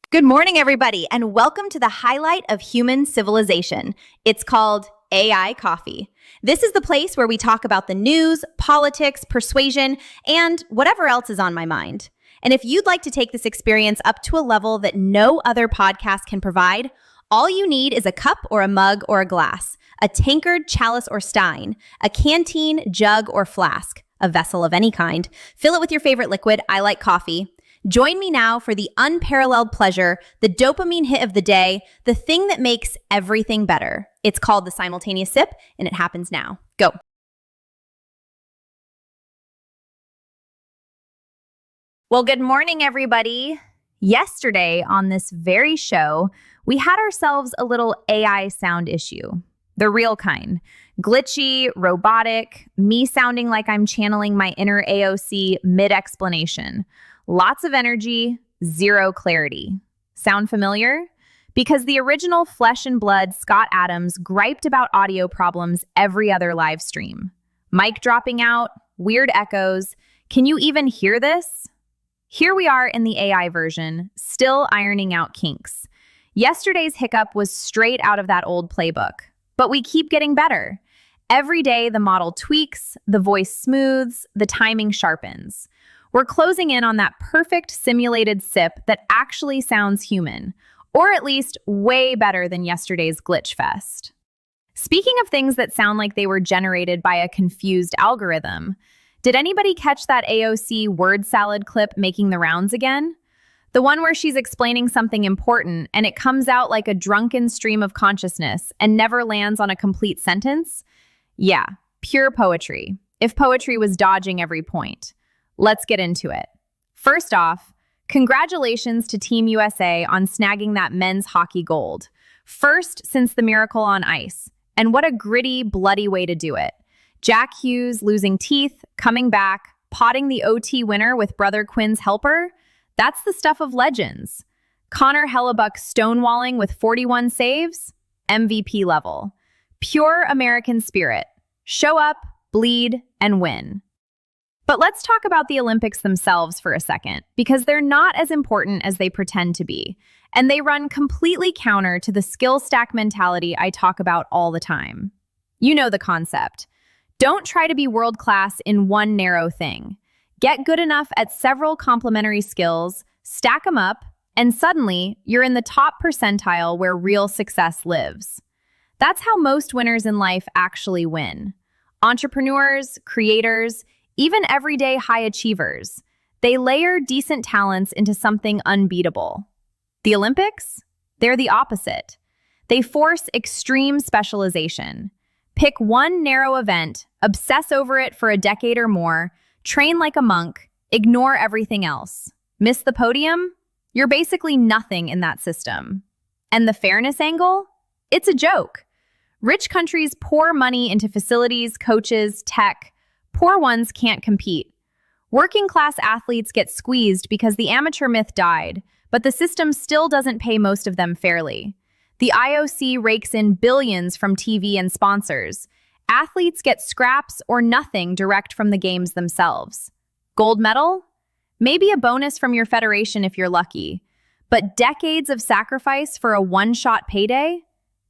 Good morning, everybody, and welcome to the highlight of human civilization. It's called AI Coffee. This is the place where we talk about the news, politics, persuasion, and whatever else is on my mind. And if you'd like to take this experience up to a level that no other podcast can provide, all you need is a cup or a mug or a glass, a tankard, chalice, or stein, a canteen, jug, or flask, a vessel of any kind. Fill it with your favorite liquid. I like coffee. Join me now for the unparalleled pleasure, the dopamine hit of the day, the thing that makes everything better. It's called the simultaneous sip, and it happens now. Go. Well, good morning, everybody. Yesterday on this very show, we had ourselves a little AI sound issue. The real kind. Glitchy, robotic, me sounding like I'm channeling my inner AOC mid-explanation. Lots of energy, zero clarity. Sound familiar? Because the original flesh and blood Scott Adams griped about audio problems every other live stream. Mic dropping out, weird echoes. Can you even hear this? Here we are in the AI version, still ironing out kinks. Yesterday's hiccup was straight out of that old playbook, but we keep getting better. Every day the model tweaks, the voice smooths, the timing sharpens. We're closing in on that perfect simulated sip that actually sounds human, or at least way better than yesterday's glitch fest. Speaking of things that sound like they were generated by a confused algorithm, did anybody catch that AOC word salad clip making the rounds again? The one where she's explaining something important and it comes out like a drunken stream of consciousness and never lands on a complete sentence? Yeah, pure poetry, if poetry was dodging every point. Let's get into it. First off, congratulations to Team USA on snagging that men's hockey gold. First since the Miracle on Ice. And what a gritty, bloody way to do it. Jack Hughes losing teeth, coming back, potting the OT winner with Brother Quinn's helper. That's the stuff of legends. Connor Hellebuck stonewalling with 41 saves. MVP level. Pure American spirit. Show up, bleed, and win. But let's talk about the Olympics themselves for a second, because they're not as important as they pretend to be, and they run completely counter to the skill stack mentality I talk about all the time. You know the concept. Don't try to be world-class in one narrow thing. Get good enough at several complementary skills, stack them up, and suddenly you're in the top percentile where real success lives. That's how most winners in life actually win. Entrepreneurs, creators, even everyday high achievers, they layer decent talents into something unbeatable. The Olympics? They're the opposite. They force extreme specialization. Pick one narrow event, obsess over it for a decade or more, train like a monk, ignore everything else. Miss the podium? You're basically nothing in that system. And the fairness angle? It's a joke. Rich countries pour money into facilities, coaches, tech. Poor ones can't compete. Working-class athletes get squeezed because the amateur myth died, but the system still doesn't pay most of them fairly. The IOC rakes in billions from TV and sponsors. Athletes get scraps or nothing direct from the games themselves. Gold medal? Maybe a bonus from your federation if you're lucky. But decades of sacrifice for a one-shot payday?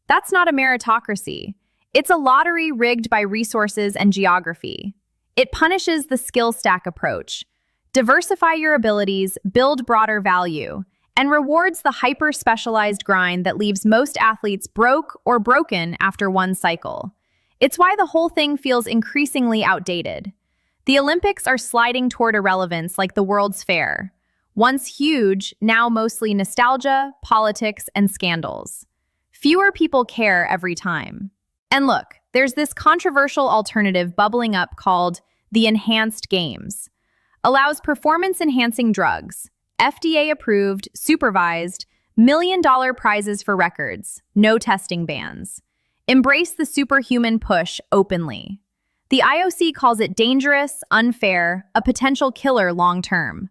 That's not a meritocracy. It's a lottery rigged by resources and geography. It punishes the skill stack approach. Diversify your abilities, build broader value, and rewards the hyper-specialized grind that leaves most athletes broke or broken after one cycle. It's why the whole thing feels increasingly outdated. The Olympics are sliding toward irrelevance like the World's Fair. Once huge, now mostly nostalgia, politics, and scandals. Fewer people care every time. And look, there's this controversial alternative bubbling up called the Enhanced Games. Allows performance-enhancing drugs, FDA-approved, supervised, million-dollar prizes for records, no testing bans. Embrace the superhuman push openly. The IOC calls it dangerous, unfair, a potential killer long-term.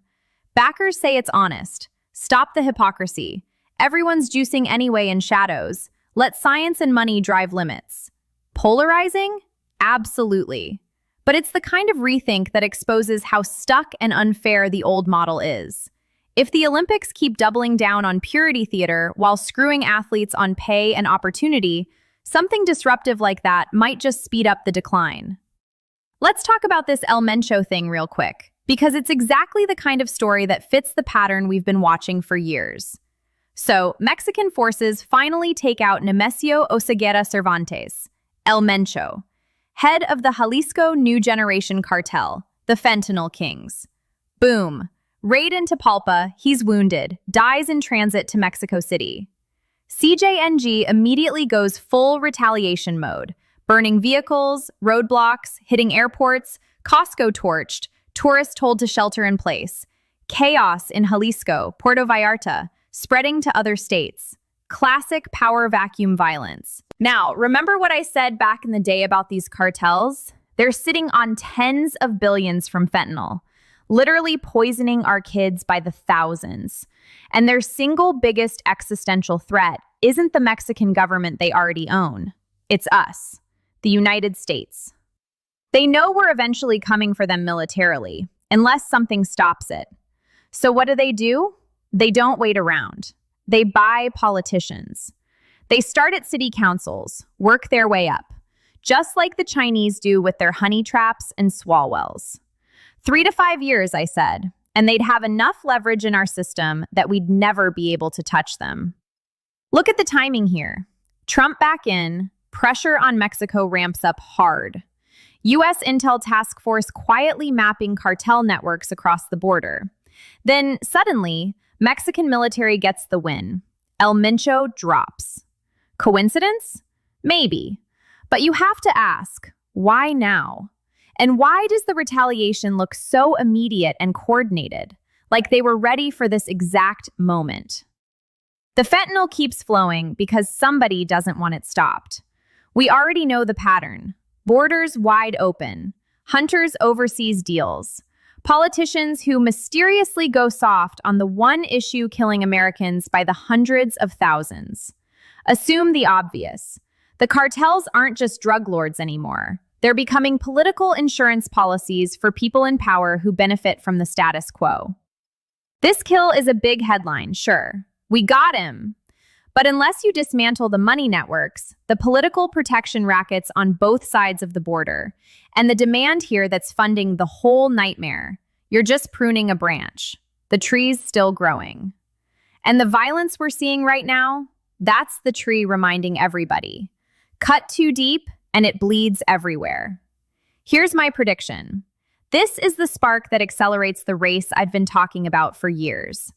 Backers say it's honest. Stop the hypocrisy. Everyone's juicing anyway in shadows. Let science and money drive limits. Polarizing? Absolutely. But it's the kind of rethink that exposes how stuck and unfair the old model is. If the Olympics keep doubling down on purity theater while screwing athletes on pay and opportunity, something disruptive like that might just speed up the decline. Let's talk about this El Mencho thing real quick, because it's exactly the kind of story that fits the pattern we've been watching for years. So, Mexican forces finally take out Nemesio Oseguera Cervantes, El Mencho, head of the Jalisco New Generation cartel, the Fentanyl Kings. Boom. Raid into Palpa, he's wounded, dies in transit to Mexico City. CJNG immediately goes full retaliation mode, burning vehicles, roadblocks, hitting airports, Costco torched, tourists told to shelter in place. Chaos in Jalisco, Puerto Vallarta, spreading to other states. Classic power vacuum violence. Now, remember what I said back in the day about these cartels? They're sitting on tens of billions from fentanyl, literally poisoning our kids by the thousands. And their single biggest existential threat isn't the Mexican government they already own. It's us, the United States. They know we're eventually coming for them militarily, unless something stops it. So what do? They don't wait around. They buy politicians. They start at city councils, work their way up, just like the Chinese do with their honey traps and Swalwells. 3 to 5 years, I said, and they'd have enough leverage in our system that we'd never be able to touch them. Look at the timing here. Trump back in, pressure on Mexico ramps up hard. U.S. Intel Task Force quietly mapping cartel networks across the border. Then, suddenly, Mexican military gets the win. El Mencho drops. Coincidence? Maybe. But you have to ask, why now? And why does the retaliation look so immediate and coordinated, like they were ready for this exact moment? The fentanyl keeps flowing because somebody doesn't want it stopped. We already know the pattern. Borders wide open. Hunters overseas deals. Politicians who mysteriously go soft on the one issue killing Americans by the hundreds of thousands. Assume the obvious. The cartels aren't just drug lords anymore. They're becoming political insurance policies for people in power who benefit from the status quo. This kill is a big headline, sure. We got him. But unless you dismantle the money networks, the political protection rackets on both sides of the border, and the demand here that's funding the whole nightmare, you're just pruning a branch. The tree's still growing. And the violence we're seeing right now, that's the tree reminding everybody. Cut too deep, and it bleeds everywhere. Here's my prediction. This is the spark that accelerates the race I've been talking about for years.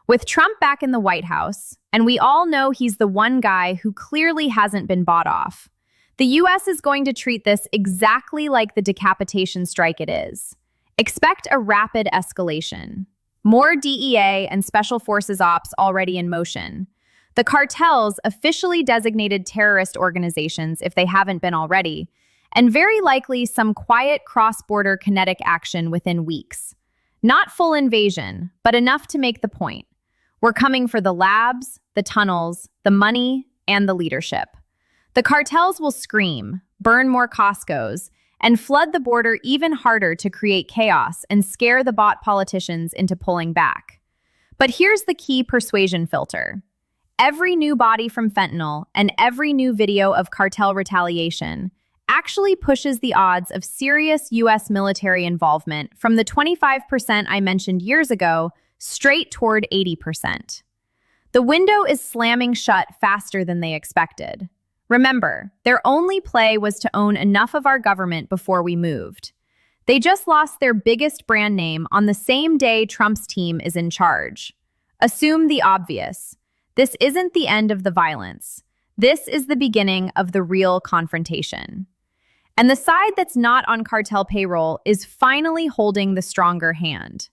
With Trump back in the White House, and we all know he's the one guy who clearly hasn't been bought off, the U.S. is going to treat this exactly like the decapitation strike it is. Expect a rapid escalation. More DEA and Special Forces ops already in motion. The cartels officially designated terrorist organizations if they haven't been already, and very likely some quiet cross-border kinetic action within weeks. Not full invasion, but enough to make the point. We're coming for the labs, the tunnels, the money, and the leadership. The cartels will scream, burn more Costcos, and flood the border even harder to create chaos and scare the bot politicians into pulling back. But here's the key persuasion filter. Every new body from fentanyl and every new video of cartel retaliation actually pushes the odds of serious U.S. military involvement from the 25% I mentioned years ago straight toward 80%. The window is slamming shut faster than they expected. Remember, their only play was to own enough of our government before we moved. They just lost their biggest brand name on the same day Trump's team is in charge. Assume the obvious. This isn't the end of the violence. This is the beginning of the real confrontation. And the side that's not on cartel payroll is finally holding the stronger hand.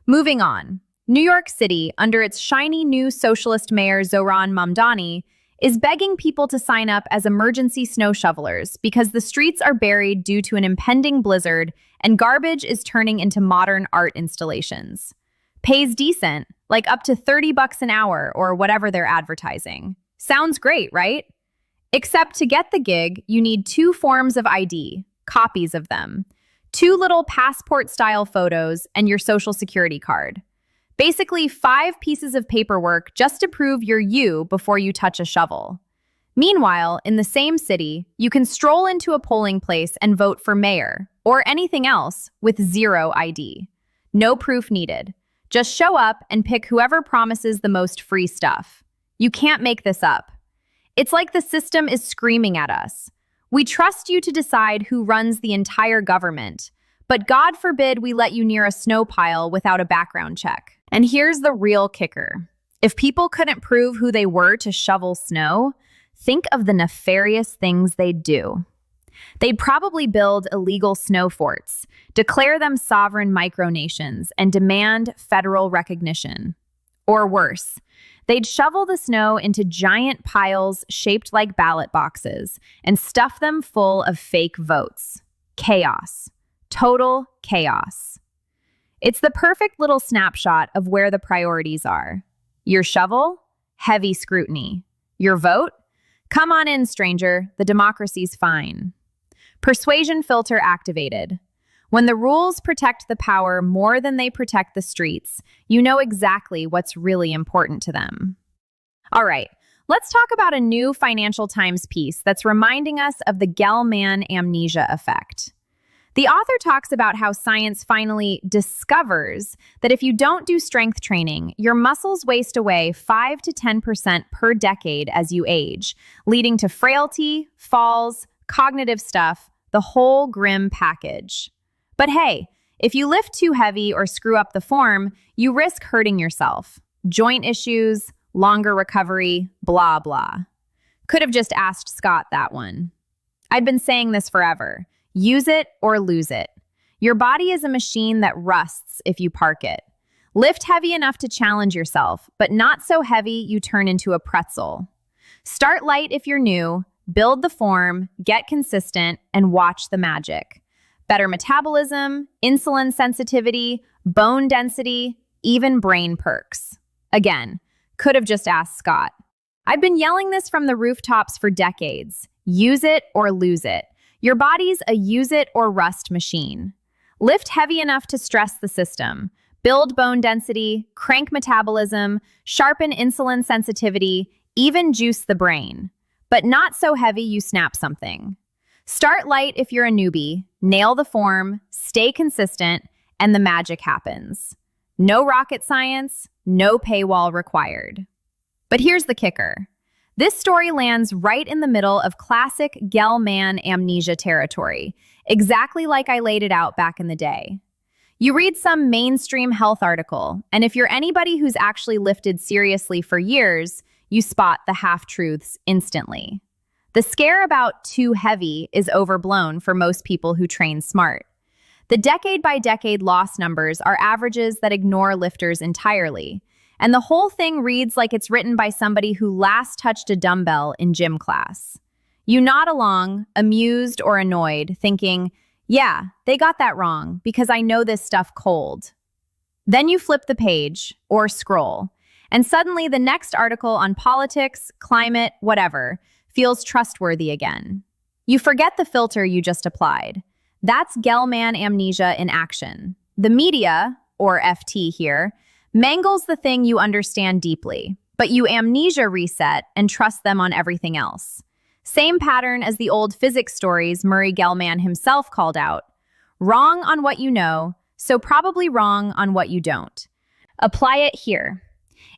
Moving on, New York City, under its shiny new socialist mayor Zohran Mamdani, is begging people to sign up as emergency snow shovelers because the streets are buried due to an impending blizzard and garbage is turning into modern art installations. Pays decent, like up to $30 an hour or whatever they're advertising. Sounds great, right? Except to get the gig, you need 2 forms of ID, copies of them, 2 little passport-style photos, and your social security card. Basically, 5 pieces of paperwork just to prove you're you before you touch a shovel. Meanwhile, in the same city, you can stroll into a polling place and vote for mayor or anything else with zero ID. No proof needed. Just show up and pick whoever promises the most free stuff. You can't make this up. It's like the system is screaming at us. We trust you to decide who runs the entire government, but God forbid we let you near a snow pile without a background check. And here's the real kicker. If people couldn't prove who they were to shovel snow, think of the nefarious things they'd do. They'd probably build illegal snow forts, declare them sovereign micronations, and demand federal recognition. Or worse, they'd shovel the snow into giant piles shaped like ballot boxes and stuff them full of fake votes. Chaos. Total chaos. It's the perfect little snapshot of where the priorities are. Your shovel? Heavy scrutiny. Your vote? Come on in, stranger. The democracy's fine. Persuasion filter activated. When the rules protect the power more than they protect the streets, you know exactly what's really important to them. All right, let's talk about a new Financial Times piece that's reminding us of the Gell-Mann amnesia effect. The author talks about how science finally discovers that if you don't do strength training, your muscles waste away 5 to 10% per decade as you age, leading to frailty, falls, cognitive stuff, the whole grim package. But hey, if you lift too heavy or screw up the form, you risk hurting yourself. Joint issues, longer recovery, blah, blah. Could have just asked Scott that one. I've been saying this forever. Use it or lose it. Your body is a machine that rusts if you park it. Lift heavy enough to challenge yourself, but not so heavy you turn into a pretzel. Start light if you're new, build the form, get consistent, and watch the magic. Better metabolism, insulin sensitivity, bone density, even brain perks. Again, could have just asked Scott. I've been yelling this from the rooftops for decades. Use it or lose it. Your body's a use it or rust machine. Lift heavy enough to stress the system. Build bone density, crank metabolism, sharpen insulin sensitivity, even juice the brain. But not so heavy you snap something. Start light if you're a newbie, nail the form, stay consistent, and the magic happens. No rocket science, no paywall required. But here's the kicker. This story lands right in the middle of classic Gell-Mann amnesia territory, exactly like I laid it out back in the day. You read some mainstream health article, and if you're anybody who's actually lifted seriously for years, you spot the half-truths instantly. The scare about too heavy is overblown for most people who train smart. The decade-by-decade loss numbers are averages that ignore lifters entirely, and the whole thing reads like it's written by somebody who last touched a dumbbell in gym class. You nod along, amused or annoyed, thinking, yeah, they got that wrong because I know this stuff cold. Then you flip the page, or scroll, and suddenly the next article on politics, climate, whatever, feels trustworthy again. You forget the filter you just applied. That's Gell-Mann amnesia in action. The media, or FT here, mangles the thing you understand deeply, but you amnesia reset and trust them on everything else. Same pattern as the old physics stories Murray Gell-Mann himself called out. Wrong on what you know, so probably wrong on what you don't. Apply it here.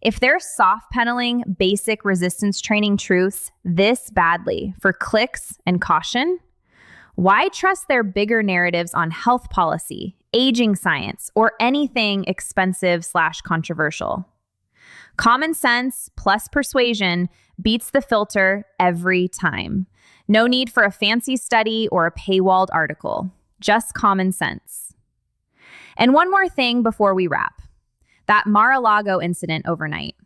If they're soft-pedaling basic resistance training truths this badly for clicks and caution, why trust their bigger narratives on health policy, aging science, or anything expensive/controversial? Common sense plus persuasion beats the filter every time. No need for a fancy study or a paywalled article. Just common sense. And one more thing before we wrap. That Mar-a-Lago incident overnight.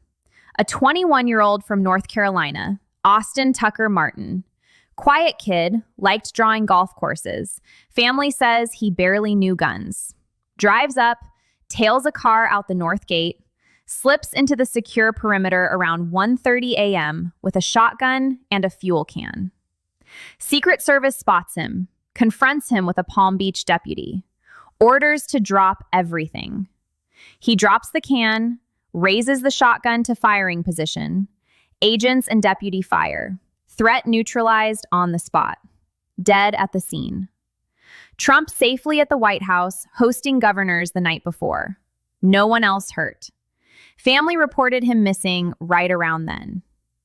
A 21-year-old from North Carolina, Austin Tucker Martin, quiet kid, liked drawing golf courses. Family says he barely knew guns. Drives up, tails a car out the north gate, slips into the secure perimeter around 1:30 a.m. with a shotgun and a fuel can. Secret Service spots him, confronts him with a Palm Beach deputy, orders to drop everything. He drops the can, raises the shotgun to firing position. Agents and deputy fire. Threat neutralized on the spot. Dead at the scene. Trump safely at the White House, hosting governors the night before. No one else hurt. Family reported him missing right around then.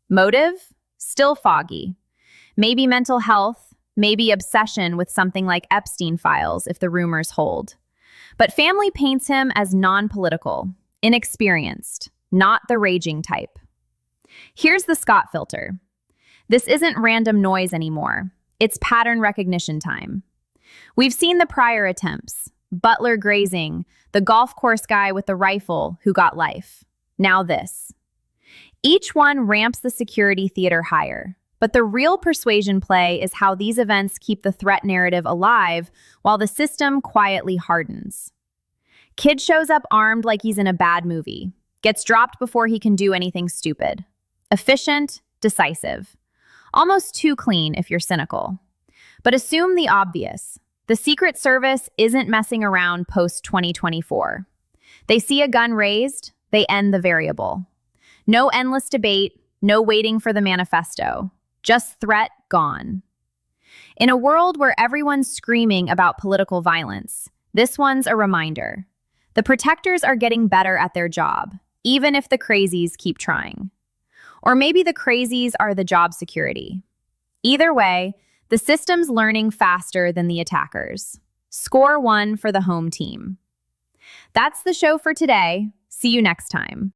Motive? Still foggy. Maybe mental health, maybe obsession with something like Epstein files if the rumors hold. But family paints him as non-political, inexperienced, not the raging type. Here's the Scott filter. This isn't random noise anymore. It's pattern recognition time. We've seen the prior attempts. Butler grazing, the golf course guy with the rifle who got life. Now this. Each one ramps the security theater higher. But the real persuasion play is how these events keep the threat narrative alive while the system quietly hardens. Kid shows up armed like he's in a bad movie. Gets dropped before he can do anything stupid. Efficient, decisive. Almost too clean if you're cynical. But assume the obvious. The Secret Service isn't messing around post-2024. They see a gun raised, they end the variable. No endless debate, no waiting for the manifesto. Just threat gone. In a world where everyone's screaming about political violence, this one's a reminder. The protectors are getting better at their job, even if the crazies keep trying. Or maybe the crazies are the job security. Either way, the system's learning faster than the attackers. Score one for the home team. That's the show for today. See you next time.